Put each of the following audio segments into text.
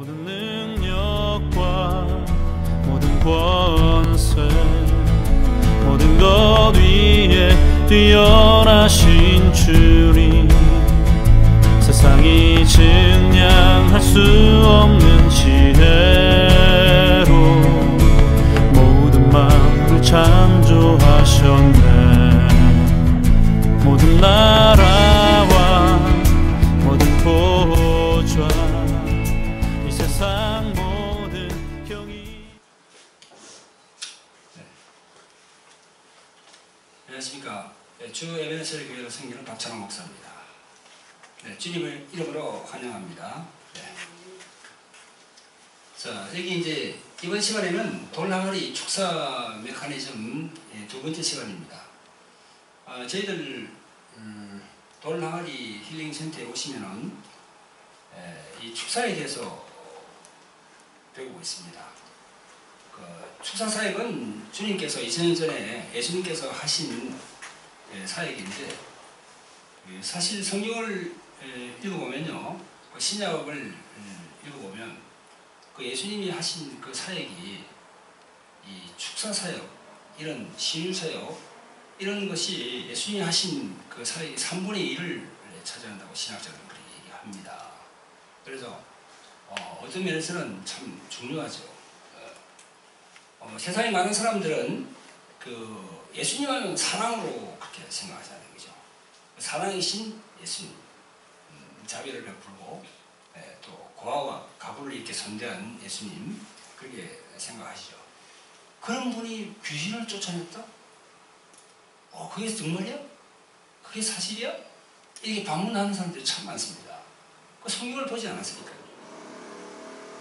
모든 능력과 모든 권세 모든 것 위에 뛰어나신 주님 세상이 증량할 수 없는 지혜로 모든 만물을 창조하셨네. 모든 나라와 모든 보좌 이 세상 모든 경이. 안녕하십니까. 주 에베네셀 교회를 섬기는 박찬호 목사입니다. 주님을 이름으로 환영합니다. 자, 여기 이제 이번 시간에는 돌항아리 축사 메커니즘 두 번째 시간입니다. 저희들 돌항아리 힐링센터에 오시면은 이 축사에 대해서 배우고 있습니다. 축사 사역은 주님께서 2000년 전에 예수님께서 하신 사역인데, 사실 성경을 읽어보면요, 신약을 읽어보면 그 예수님이 하신 그 사역이 이 축사 사역, 이런 신유 사역, 이런 것이 예수님이 하신 그 사역의 3분의 1을 차지한다고 신학자들은 그렇게 얘기합니다. 그래서 어떤 면에서는 참 중요하죠. 세상에 많은 사람들은 그 예수님은 사랑으로 그렇게 생각하잖아요, 그죠? 사랑이신 예수님, 자비를 베풀고 또 고아와 가부를 이렇게 선대한 예수님, 그렇게 생각하시죠. 그런 분이 귀신을 쫓아냈다? 그게 정말이야? 그게 사실이야? 이렇게 반문하는 사람들이 참 많습니다. 그 성경을 보지 않았으니까요.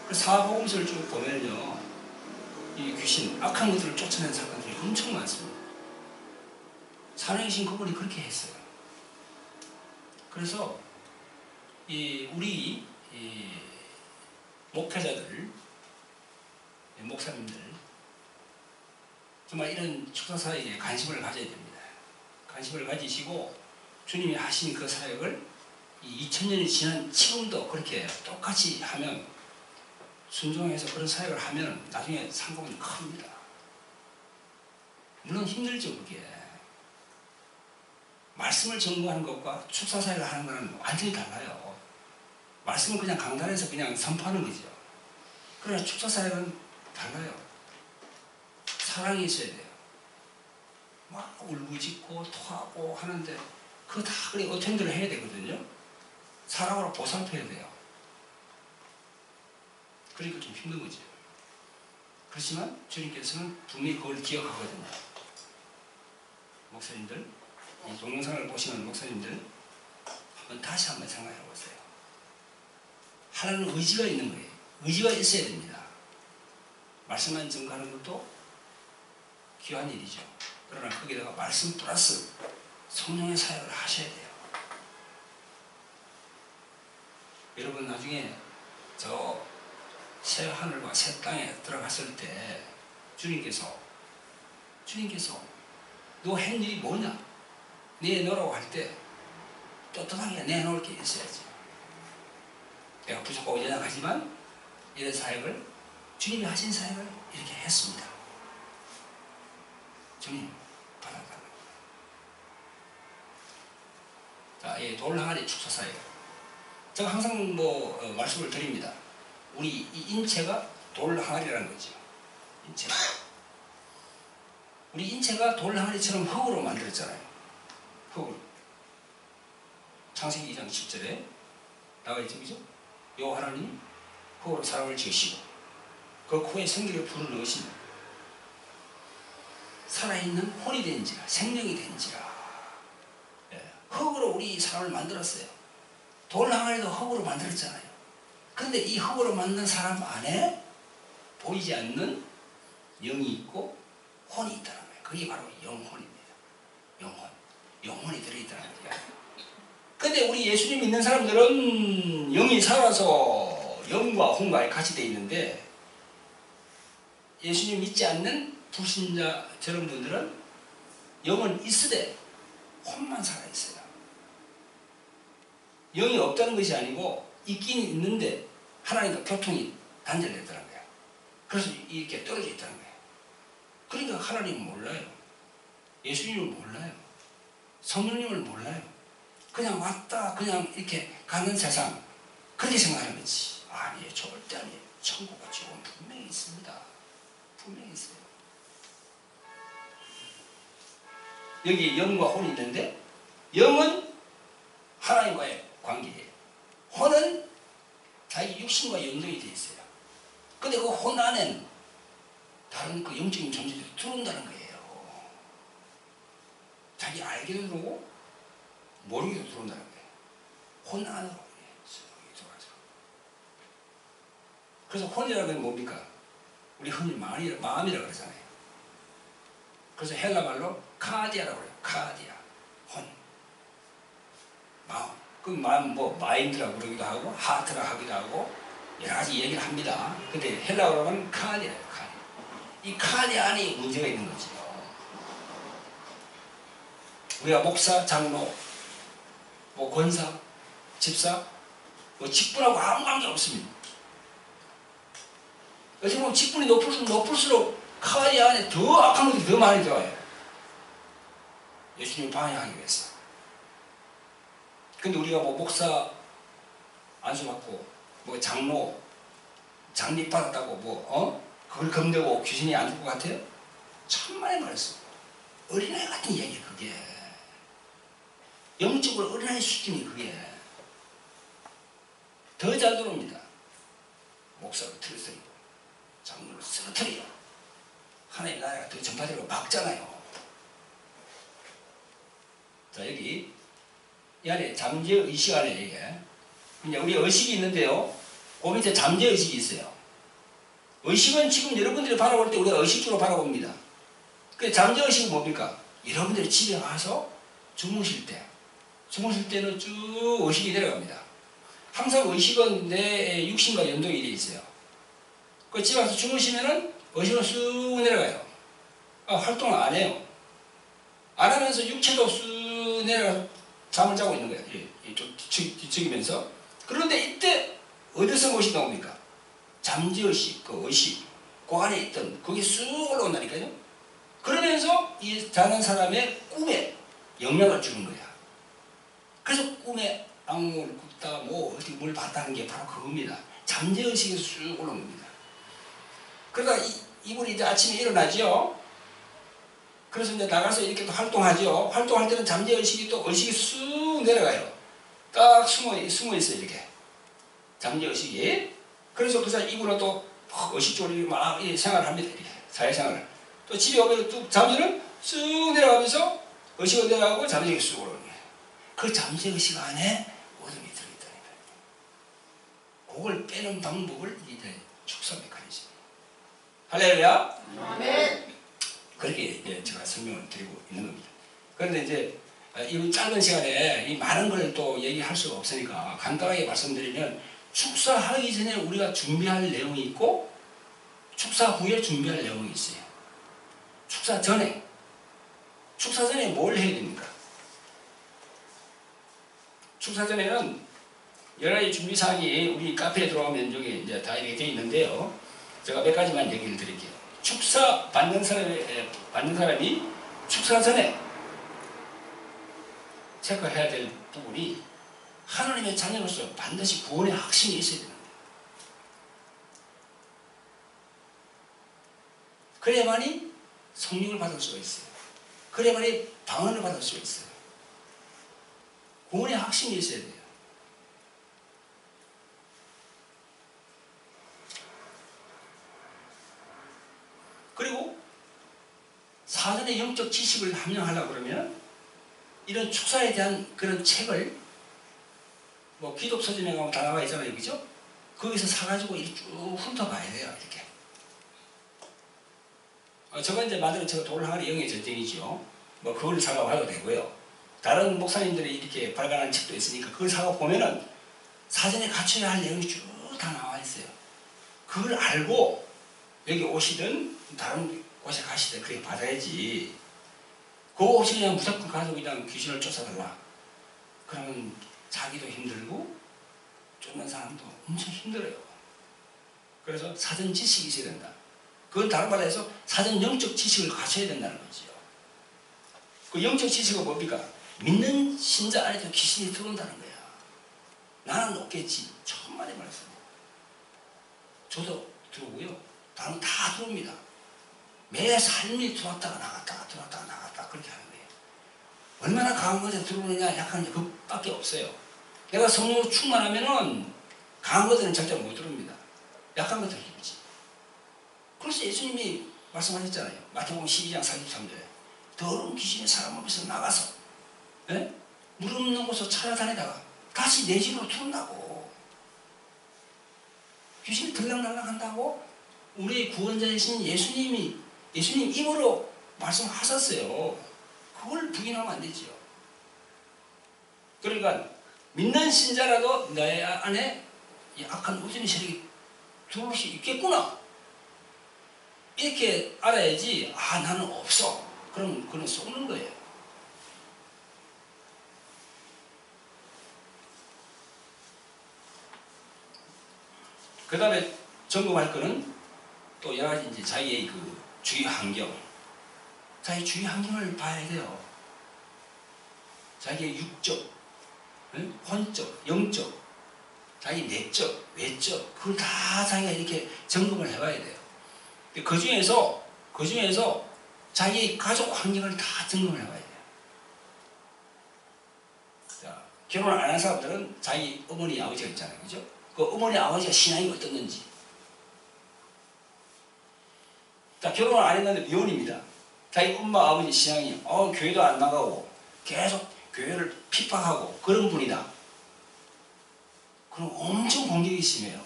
그 사복음서를 쭉 보면요, 이 귀신, 악한 것들을 쫓아낸 사건들이 엄청 많습니다. 살아계신 그분이 그렇게 했어요. 그래서 우리 목회자들, 목사님들 정말 이런 축사 사역에 관심을 가져야 됩니다. 관심을 가지시고 주님이 하신 그 사역을 2000년이 지난 지금도 그렇게 똑같이 하면, 순종해서 그런 사역을 하면 나중에 상급은 큽니다. 물론 힘들죠, 그게. 말씀을 전공하는 것과 축사 사역을 하는 것은 완전히 달라요. 말씀은 그냥 강단에서 그냥 선포하는 거죠. 그러나 축사 사역은 달라요. 사랑이 있어야 돼요. 막 울부짖고 토하고 하는데 그거 다 그래 어텐드를 해야 되거든요. 사랑으로 보살펴야 돼요. 그러니까 좀 힘든 거죠. 그렇지만 주님께서는 분명히 그걸 기억하거든요. 목사님들, 이 동영상을 보시는 목사님들, 다시 한번 생각해 보세요. 하나는 의지가 있는 거예요. 의지가 있어야 됩니다. 말씀만 전가하는 것도 귀한 일이죠. 그러나 거기다가 말씀 플러스 성령의 사역을 하셔야 돼요. 여러분 나중에 저 새 하늘과 새 땅에 들어갔을 때 주님께서 너 한 일이 뭐냐? 내놓으라고 할 때 떳떳하게 내놓을 게 있어야지. 내가 부족하고 연약하지만 이런 사역을, 주님이 하신 사역을 이렇게 했습니다. 주님 받아달라고. 자, 이 돌항아리 축사 사역, 제가 항상 말씀을 드립니다. 우리 이 인체가 돌항아리라는 거죠. 인체가. 우리 인체가 돌항아리처럼 흙으로 만들었잖아요. 흙으로. 창세기 2장 10절에 나와 있죠, 그죠? 여호와 하나님이 흙으로 사람을 지으시고 그 코에 생기를 불어넣으시며 살아있는 혼이 된지라, 생명이 된지라. 흙으로 우리 사람을 만들었어요. 돌항아리도 흙으로 만들었잖아요. 그런데 이 흙으로 만든 사람 안에 보이지 않는 영이 있고 혼이 있다는 거예요. 그게 바로 영혼입니다. 영혼이 들어있다는 거예요. 근데 우리 예수님 믿는 사람들은 영이 살아서 영과 혼과 같이 되어 있는데, 예수님 믿지 않는 불신자 저런 분들은 영은 있으되 혼만 살아있어요. 영이 없다는 것이 아니고 있긴 있는데 하나님과 교통이 단절됐다는 거야. 그래서 이렇게 떨어져 있다는 거야. 그러니까 하나님을 몰라요. 예수님을 몰라요. 성령님을 몰라요. 그냥 왔다 그냥 이렇게 가는 세상 그렇게 생각하는 거지. 아니에요. 절대 아니에요. 천국과 지옥은 분명히 있습니다. 분명히 있어요. 여기 영과 혼이 있는데 영은 하나님과의 관계예요. 혼은 자기 육신과 연동이 되어 있어요. 근데 그 혼 안에는 다른 그 영적인 존재들이 들어온다는 거예요. 자기 알게도 들어오고 모르게도 들어온다는 거예요. 혼 안으로 들어가죠. 그래서 혼이라는 건 뭡니까? 우리 흔히 마음이라고 그러잖아요. 그래서 헬라 말로 카디아라고 그래요. 카디아. 혼. 마음. 그 마음 뭐 마인드라고 그러기도 하고 하트라 하기도 하고 여러 가지 얘기를 합니다. 근데 헬라어로 하면 카디아예요. 카디아. 이 카디아 안에 문제가 있는 거죠. 우리가 목사, 장로, 뭐 권사, 집사, 뭐 직분하고 아무 관계 없습니다. 어떻게 보면 직분이 높을수록 카디아 안에 더 악한 것들이 더 많이 들어와요. 예수님을 방해하기 위해서. 근데 우리가 뭐 목사 안수받고 뭐 장로 장립 받았다고 그걸 겁내고 귀신이 안 줄 것 같아요? 천만에 말했어. 어린아이 같은 얘기 그게. 영적으로 어린아이 수준이 그게. 더 잘 들어옵니다. 목사를 틀어뜨리고 장로를 쓰러뜨려. 하나님의 나라가 더 전파되고 막잖아요. 자 여기 이 안에 잠재의식 안에 이게 우리 의식이 있는데요. 그 밑에 잠재의식이 있어요. 의식은 지금 여러분들이 바라볼 때 우리가 의식적으로 바라봅니다. 그 잠재의식은 뭡니까? 여러분들이 집에 와서 주무실 때는 쭉 의식이 내려갑니다. 항상 의식은 내 육신과 연동이 되어 있어요. 그 집에 와서 주무시면은 의식은 쑥 내려가요. 활동을 안 해요. 안 하면서 육체도 쑥 내려가서 잠을 자고 있는 거예요. 이쪽 뒤척이면서. 그런데 이때 어디서 무엇이 나옵니까? 잠재의식, 그 의식, 그 안에 있던 그게 쑥 올라온다니까요. 그러면서 이 자는 사람의 꿈에 영향을 주는 거야. 그래서 꿈에 악몽을 꾼다, 뭐 어디 뭘 봤다는 게 바로 그겁니다. 잠재의식에서 쑥 올라옵니다. 그러다 이분이 이제 아침에 일어나죠. 그래서 이제 나가서 이렇게 또 활동하죠. 활동할 때는 잠재의식이 또 의식이 쑥 내려가요. 딱 숨어 있어요, 이렇게. 잠재의식이. 그래서 그 사람 이분은 또 의식적으로 막 생활을 합니다. 이렇게. 사회생활을. 또 집에 오면 또 잠재는 쑥 내려가면서 의식은 내려가고 잠재의식이 쑥 올라오는 거예요. 그 잠재의식 안에 어둠이 들어있다니까. 그걸 빼는 방법을 이제 축사 메커니즘. 할렐루야. 아멘. 그렇게 이제 제가 설명을 드리고 있는 겁니다. 그런데 이제 이 짧은 시간에 이 많은 걸 또 얘기할 수가 없으니까 간단하게 말씀드리면 축사하기 전에 우리가 준비할 내용이 있고 축사 후에 준비할 내용이 있어요. 축사 전에 뭘 해야 됩니까? 축사 전에는 여러 가지 준비사항이 우리 카페에 들어가면 여기 이제 다 이렇게 되어 있는데요. 제가 몇 가지만 얘기를 드릴게요. 축사 받는 사람이 축사 전에 체크해야 될 부분이 하나님의 자녀로서 반드시 구원의 확신이 있어야 됩니다. 그래야만이 성령을 받을 수가 있어요. 그래야만이 방언을 받을 수가 있어요. 구원의 확신이 있어야 돼요. 그리고 사전에 영적 지식을 함양하려고 그러면 이런 축사에 대한 그런 책을 뭐 기독서점에 가면 다 나와 있잖아요. 그죠? 거기서 사가지고 이렇게 쭉 훑어봐야 돼요. 이렇게. 저가 이제 만들어 제가 돌을 항아리 영의 전쟁이죠. 뭐 그걸 사가봐도 되고요. 다른 목사님들이 이렇게 발간한 책도 있으니까 그걸 사가 보면은 사전에 갖춰야 할 내용이 쭉 다 나와 있어요. 그걸 알고 여기 오시든 다른 곳에 가시든 그렇게 받아야지. 그거 없이 그냥 무조건 가서 그냥 귀신을 쫓아달라. 그러면 자기도 힘들고 쫓는 사람도 엄청 힘들어요. 그래서 사전 지식이 있어야 된다. 그건 다른 말로 해서 사전 영적 지식을 갖춰야 된다는 거지요. 그 영적 지식은 뭡니까? 믿는 신자 안에도 귀신이 들어온다는 거야. 나는 없겠지. 천만의 말씀. 저도 들어오고요. 다른 다 들어옵니다. 매 삶이 들어왔다가 나갔다가 들어왔다가 나갔다 그렇게 하는 거예요. 얼마나 강한 것에 들어오느냐 약한 그것밖에 없어요. 내가 성령으로 충만하면은 강한 것들은 절대 못 들어옵니다. 약한 것들은 힘이지. 그래서 예수님이 말씀하셨잖아요. 마태복음 12장 43절에 더러운 귀신이 사람 앞에서 나가서 물 없는 곳으로 찾아다니다가 다시 내 집으로 들어온다고. 귀신이 들락날락 한다고 우리의 구원자이신 예수님 입으로 말씀하셨어요. 그걸 부인하면 안 되지요. 그러니까 믿는 신자라도 내 안에 이 악한 우주의 세력이 들어올 수 있겠구나. 이렇게 알아야지. 아, 나는 없어. 그럼 그건 속는 거예요. 그 다음에 점검할 거는 또 여러 가지 이제 자기의 그 주위 환경, 자기 주위 환경을 봐야 돼요. 자기의 육적, 혼적, 영적, 자기 내적, 외적, 그걸 다 자기가 이렇게 점검을 해봐야 돼요. 그 중에서 자기 가족 환경을 다 점검을 해봐야 돼요. 자, 결혼 안 한 사람들은 자기 어머니, 아버지가 있잖아요. 그죠? 그 어머니, 아버지가 신앙이 어떻는지. 자, 결혼을 안 했는데 미혼입니다. 자기 엄마, 아버지 신앙이, 교회도 안 나가고, 계속 교회를 핍박하고, 그런 분이다. 그럼 엄청 공격이 심해요.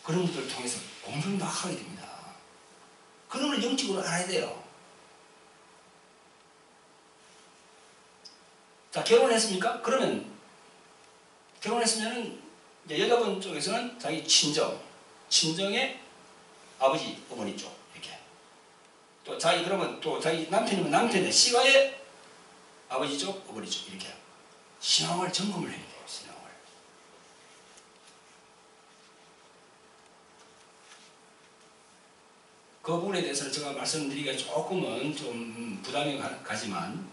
그런 분들을 통해서 공격이 막 하게 됩니다. 그런 걸 영적으로 알아야 돼요. 자, 결혼했습니까? 그러면, 결혼했으면은, 이제 여자분 쪽에서는 자기 친정의 아버지, 어머니 쪽, 이렇게. 또 자기, 그러면 또 자기 남편이면 남편의 시가의 아버지 쪽, 어머니 쪽, 이렇게. 신앙을 점검을 해야 돼요, 신앙을. 그 부분에 대해서는 제가 말씀드리기가 조금은 좀 부담이 가지만,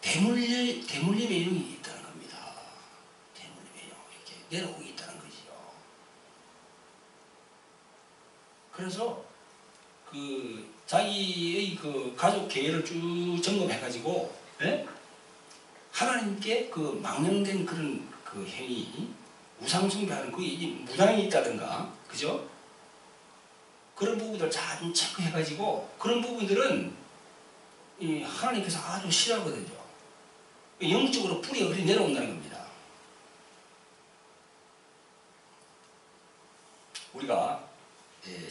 대물림의 영이 있다는 겁니다. 대물림의 영, 이렇게 내려오고 있다는 거지요. 그래서 그 자기의 그 가족 계획을 쭉 점검해가지고 하나님께 그 망령된 그런 그 행위, 우상숭배하는 그 무당이 있다든가, 그죠? 그런 부분들 잘 체크해가지고 그런 부분들은 이 하나님께서 아주 싫어하거든요. 영적으로 뿌리가 그리 내려온다는 겁니다. 우리가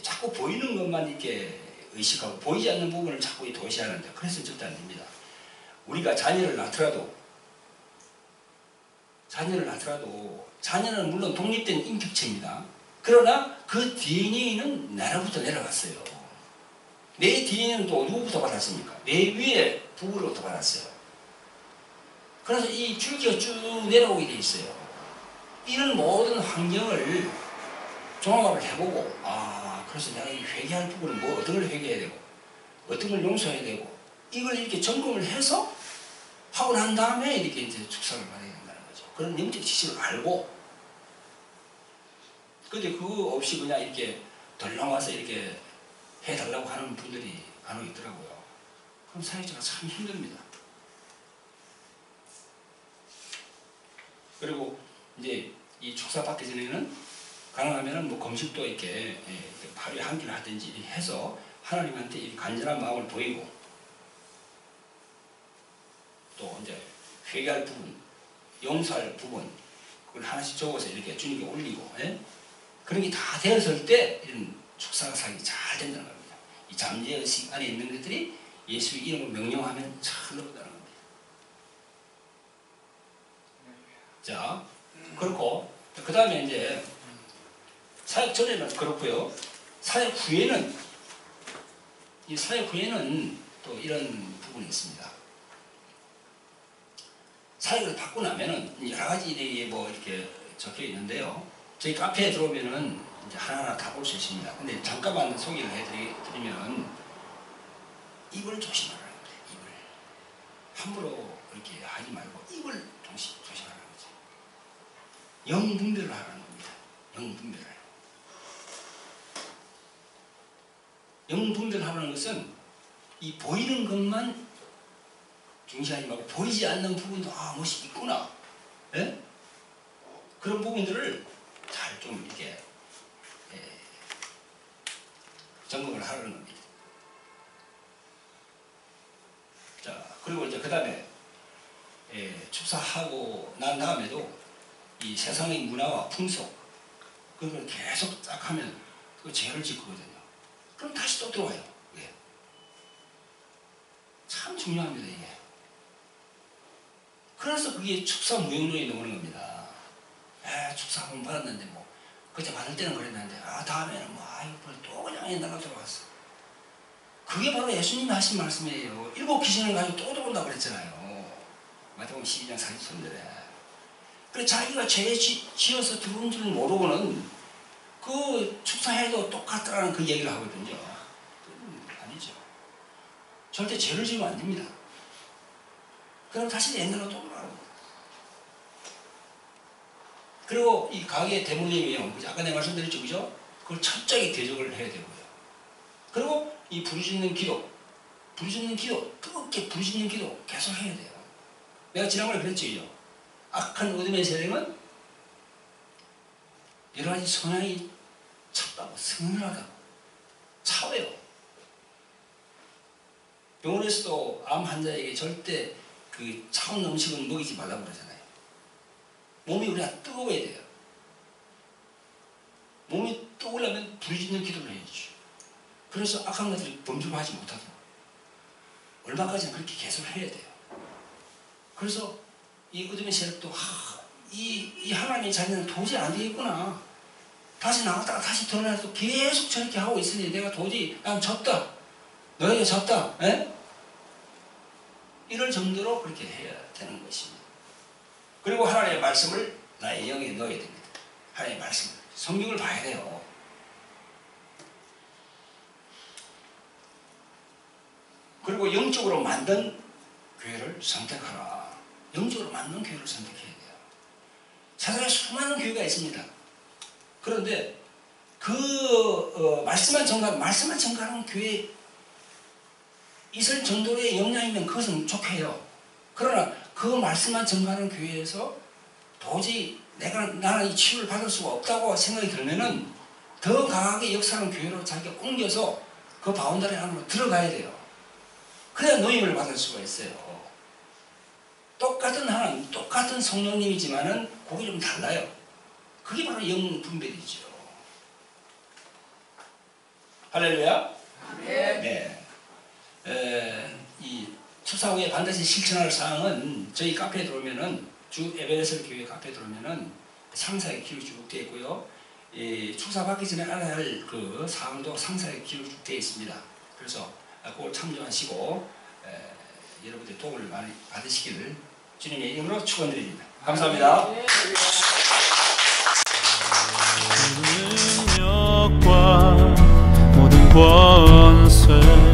자꾸 보이는 것만 이렇게 의식하고 보이지 않는 부분을 자꾸 도시하는데 그래서 절대 안 됩니다. 우리가 자녀를 낳더라도 자녀는 물론 독립된 인격체입니다. 그러나 그 DNA는 나로부터 내려갔어요. 내 DNA는 또 누구부터 받았습니까? 내 위에 부부로부터 받았어요. 그래서 이 줄기가 쭉 내려오게 돼 있어요. 이런 모든 환경을 종합을 해보고, 그래서 내가 이 회개할 부분은 뭐 어떤 걸 회개해야 되고 어떤 걸 용서해야 되고 이걸 이렇게 점검을 해서 하고 난 다음에 이렇게 이제 축사를 받아야 된다는 거죠. 그런 영적 지식을 알고, 근데 그거 없이 그냥 이렇게 덜렁와서 이렇게 해달라고 하는 분들이 간혹 있더라고요. 그럼 사회자가 참 힘듭니다. 그리고 이제 이 축사 받기 전에는 가능하면은 뭐 금식도 이렇게 하루에 한 끼를 하든지 이렇게 해서 하나님한테 이 간절한 마음을 보이고, 또 이제 회개할 부분, 용서할 부분, 그걸 하나씩 적어서 이렇게 주님께 올리고, 그런 게 다 되었을 때 이런 축사가 사역이 잘 된다는 겁니다. 이 잠재의식 안에 있는 것들이 예수의 이름을 명령하면 잘 나온다는 겁니다. 자, 그렇고 그 다음에 이제 사역 전에는 그렇고요. 사역 후에는 또 이런 부분이 있습니다. 사역을 받고 나면은 여러 가지 일이 뭐 이렇게 적혀 있는데요. 저희 카페에 들어오면은 이제 하나하나 다 볼 수 있습니다. 근데 잠깐만 소개를 해드리면 입을 조심하라는 거예요. 입을 함부로 이렇게 하지 말고 입을 조심하라는 거죠. 영분별을 하라는 겁니다. 영분별을. 영분별하라는 것은 이 보이는 것만 중시하지 말고 보이지 않는 부분도 무엇이 있구나. 예? 그런 부분들을 잘 좀 이렇게 점검을 하라는 겁니다. 자, 그리고 이제 그 다음에 축사하고 난 다음에도 이 세상의 문화와 풍속 그런 걸 계속 딱 하면 그 죄를 짓거든요. 그럼 다시 또 들어와요. 예. 참 중요합니다, 이게. 그래서 그게 축사 무용론이 나오는 겁니다. 축사 한 번 받았는데 뭐 그때 받을 때는 그랬는데 다음에는 뭐 또 그냥 옛날로 들어갔어. 그게 바로 예수님이 하신 말씀이에요. 7 귀신을 가지고 또 들어온다고 그랬잖아요. 마태복음 12장 43절에. 그래 자기가 죄 지어서 들어온 줄 모르고는 그 축사해도 똑같다라는 그 얘기를 하거든요. 아니죠. 절대 죄를 지으면 안 됩니다. 그럼 다시 옛날로 또 돌아가고. 그리고 이 가게의 대물림이요. 아까 내가 말씀드렸죠, 그죠? 그걸 철저히 대적을 해야 되고요. 그리고 이 부르짖는 기도, 뜨겁게 부르짖는 기도 계속 해야 돼요. 내가 지난번에 그랬죠, 그죠? 악한 어둠의 세력은 여러 가지 성향이 찹다고, 서늘하다고, 차워요. 병원에서도 암 환자에게 절대 그 차운 음식은 먹이지 말라고 그러잖아요. 몸이 우리가 뜨거워야 돼요. 몸이 뜨거우려면 부르짖는 기도를 해야죠. 그래서 악한 것들이 범주를 하지 못하도록 얼마까지는 그렇게 계속 해야 돼요. 그래서 이 어둠의 세력도 이 하나님의 자녀는 도저히 안 되겠구나. 다시 나갔다가 다시 드러나서 계속 저렇게 하고 있으니 내가 도저히 난 졌다. 너에게 졌다. 에? 이럴 정도로 그렇게 해야 되는 것입니다. 그리고 하나님의 말씀을 나의 영에 넣어야 됩니다. 하나님의 말씀을. 성경을 봐야 돼요. 그리고 영적으로 만든 교회를 선택하라. 영적으로 만든 교회를 선택해야 돼요. 세상에 수많은 교회가 있습니다. 그런데 그 말씀만 전가하는 교회에 있을 정도의 역량이면 그것은 좋게요. 그러나 그 말씀만 전가하는 교회에서 도저히 나는 이 치유를 받을 수가 없다고 생각이 들면은 더 강하게 역사하는 교회로 자기가 옮겨서 그 바운더리 안으로 들어가야 돼요. 그래야 노임을 받을 수가 있어요. 똑같은 하나님, 똑같은 성령님이지만은 그게 좀 달라요. 그게 바로 영 분별이죠. 할렐루야. 네. 이 축사 후에 반드시 실천할 사항은 저희 카페에 들어오면은 주 에베네셀 교회 카페에 들어오면은 상세하게 기록이 쭉 되어 있고요. 축사 받기 전에 알아야 할 그 사항도 상세하게 기록이 쭉 되어 있습니다. 그래서 그걸 참조하시고 여러분들 도움을 많이 받으시기를 주님의 이름으로 축원드립니다. 감사합니다. 능력과 모든 권세